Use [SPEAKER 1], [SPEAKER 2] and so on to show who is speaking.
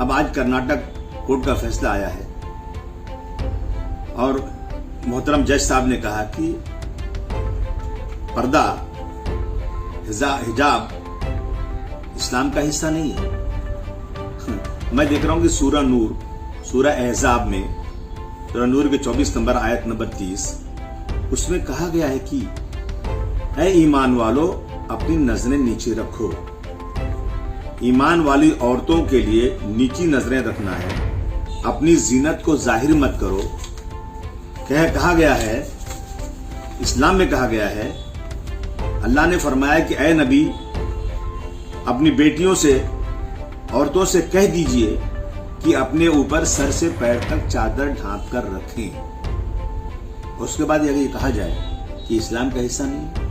[SPEAKER 1] अब आज कर्नाटक कोर्ट का फैसला आया है और मोहतरम जज साहब ने कहा कि पर्दा हिजाब इस्लाम का हिस्सा नहीं है। मैं देख रहा हूं कि सूरह अहज़ाब में सूरह नूर के 24 नंबर आयत नंबर 30 उसमें कहा गया है कि ऐ ईमान वालों अपनी नजरें नीचे रखो। ईमान वाली औरतों के लिए नीची नजरें रखना है, अपनी जीनत को जाहिर मत करो। कहा गया है, इस्लाम में कहा गया है, अल्लाह ने फरमाया कि ऐ नबी अपनी बेटियों से औरतों से कह दीजिए कि अपने ऊपर सर से पैर तक चादर ढांप कर रखें। उसके बाद यदि कहा जाए कि इस्लाम का हिस्सा नहीं है,